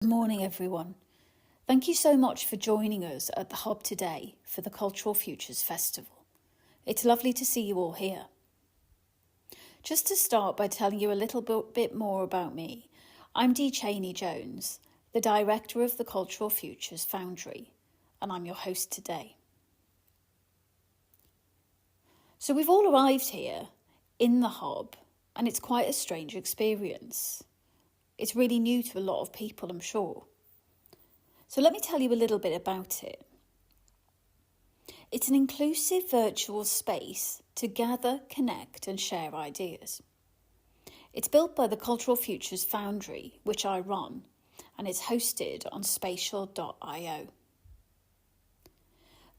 Good morning, everyone. Thank you so much for joining us at the Hub today for the Cultural Futures Festival. It's lovely to see you all here. Just to start by telling you a little bit more about me, I'm Dee Chainey Jones, the Director of the Cultural Futures Foundry, and I'm your host today. So we've all arrived here in the Hub, and it's quite a strange experience. It's really new to a lot of people, I'm sure. So let me tell you a little bit about it. It's an inclusive virtual space to gather, connect and share ideas. It's built by the Cultural Futures Foundry, which I run, and it's hosted on spatial.io.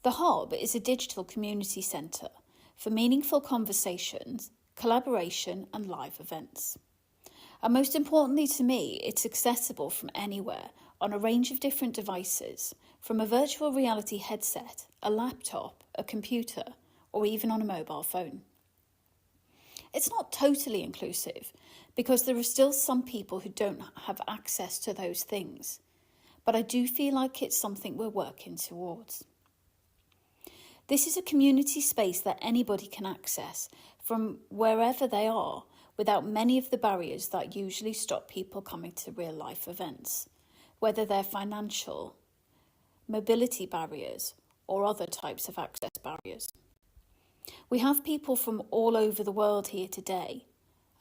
The Hub is a digital community centre for meaningful conversations, collaboration and live events. And most importantly to me, it's accessible from anywhere on a range of different devices, from a virtual reality headset, a laptop, a computer, or even on a mobile phone. It's not totally inclusive because there are still some people who don't have access to those things, but I do feel like it's something we're working towards. This is a community space that anybody can access from wherever they are, without many of the barriers that usually stop people coming to real-life events, whether they're financial, mobility barriers, or other types of access barriers. We have people from all over the world here today,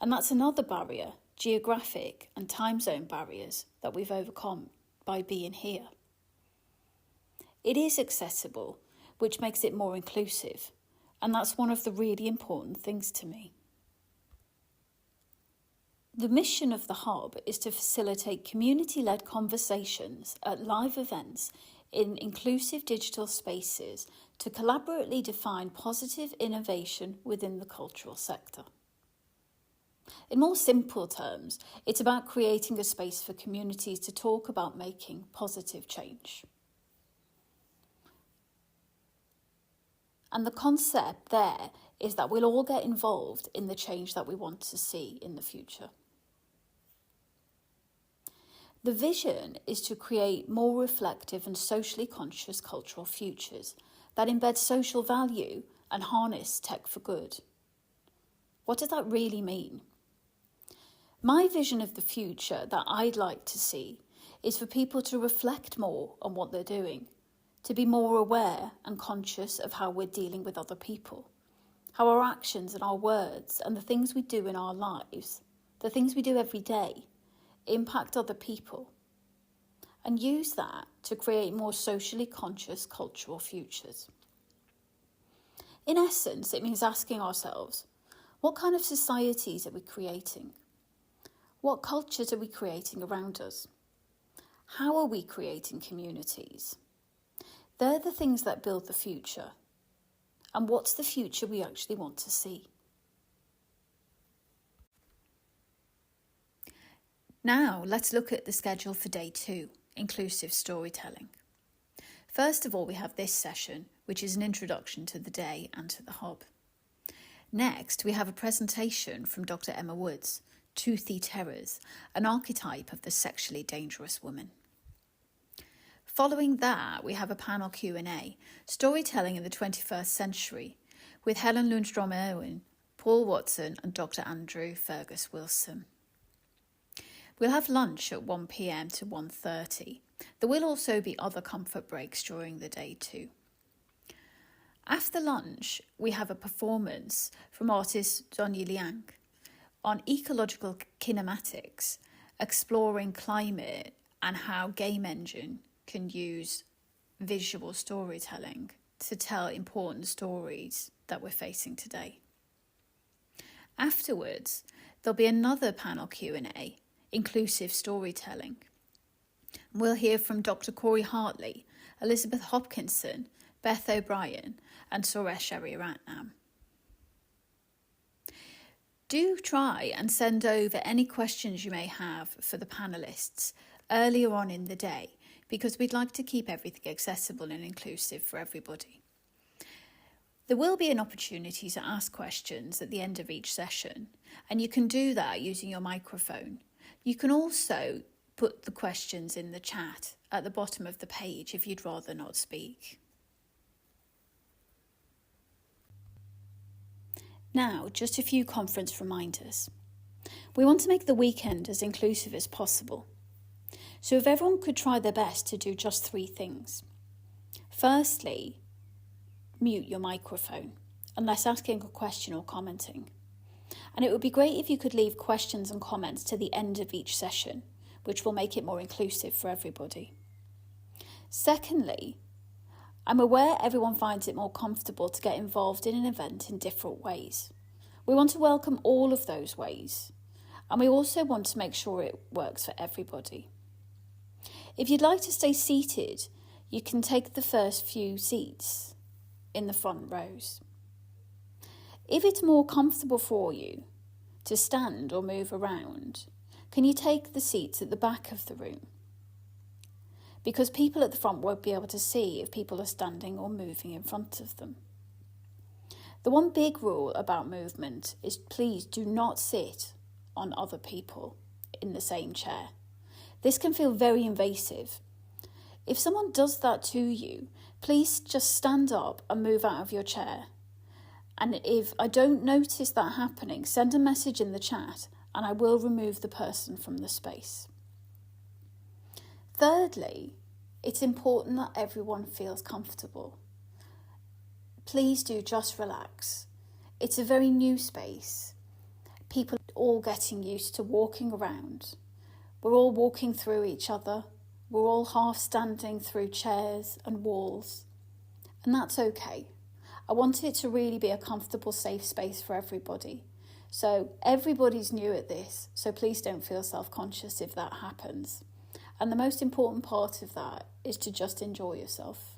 and that's another barrier, geographic and time zone barriers that we've overcome by being here. It is accessible, which makes it more inclusive, and that's one of the really important things to me. The mission of the Hub is to facilitate community-led conversations at live events in inclusive digital spaces to collaboratively define positive innovation within the cultural sector. In more simple terms, it's about creating a space for communities to talk about making positive change. And the concept there is that we'll all get involved in the change that we want to see in the future. The vision is to create more reflective and socially conscious cultural futures that embed social value and harness tech for good. What does that really mean? My vision of the future that I'd like to see is for people to reflect more on what they're doing, to be more aware and conscious of how we're dealing with other people, how our actions and our words and the things we do in our lives, the things we do every day, impact other people, and use that to create more socially conscious cultural futures. In essence, it means asking ourselves, what kind of societies are we creating? What cultures are we creating around us? How are we creating communities? They're the things that build the future. And what's the future we actually want to see? Now, let's look at the schedule for day 2, inclusive storytelling. First of all, we have this session, which is an introduction to the day and to the Hub. Next, we have a presentation from Dr. Emma Woods, Toothy Terrors, an archetype of the sexually dangerous woman. Following that, we have a panel Q&A, Storytelling in the 21st Century, with Helen Lundstrom-Irwin, Paul Watson and Dr. Andrew Fergus Wilson. We'll have lunch at 1 p.m. to 1:30. There will also be other comfort breaks during the day too. After lunch, we have a performance from artist Donyi Liang on ecological kinematics, exploring climate and how Game Engine can use visual storytelling to tell important stories that we're facing today. Afterwards, there'll be another panel Q&A, Inclusive Storytelling. We'll hear from Dr. Corey Hartley, Elizabeth Hopkinson, Beth O'Brien and Suresh Ariaratnam. Do try and send over any questions you may have for the panellists earlier on in the day, because we'd like to keep everything accessible and inclusive for everybody. There will be an opportunity to ask questions at the end of each session, and you can do that using your microphone. You can also put the questions in the chat at the bottom of the page if you'd rather not speak. Now, just a few conference reminders. We want to make the weekend as inclusive as possible. So if everyone could try their best to do just 3 things. Firstly, mute your microphone, unless asking a question or commenting. And it would be great if you could leave questions and comments to the end of each session, which will make it more inclusive for everybody. Secondly, I'm aware everyone finds it more comfortable to get involved in an event in different ways. We want to welcome all of those ways, and we also want to make sure it works for everybody. If you'd like to stay seated, you can take the first few seats in the front rows. If it's more comfortable for you to stand or move around, can you take the seats at the back of the room? Because people at the front won't be able to see if people are standing or moving in front of them. The one big rule about movement is please do not sit on other people in the same chair. This can feel very invasive. If someone does that to you, please just stand up and move out of your chair. And if I don't notice that happening, send a message in the chat and I will remove the person from the space. Thirdly, it's important that everyone feels comfortable. Please do just relax. It's a very new space. People are all getting used to walking around. We're all walking through each other. We're all half standing through chairs and walls. And that's okay. I want it to really be a comfortable, safe space for everybody. So everybody's new at this, so please don't feel self-conscious if that happens. And the most important part of that is to just enjoy yourself.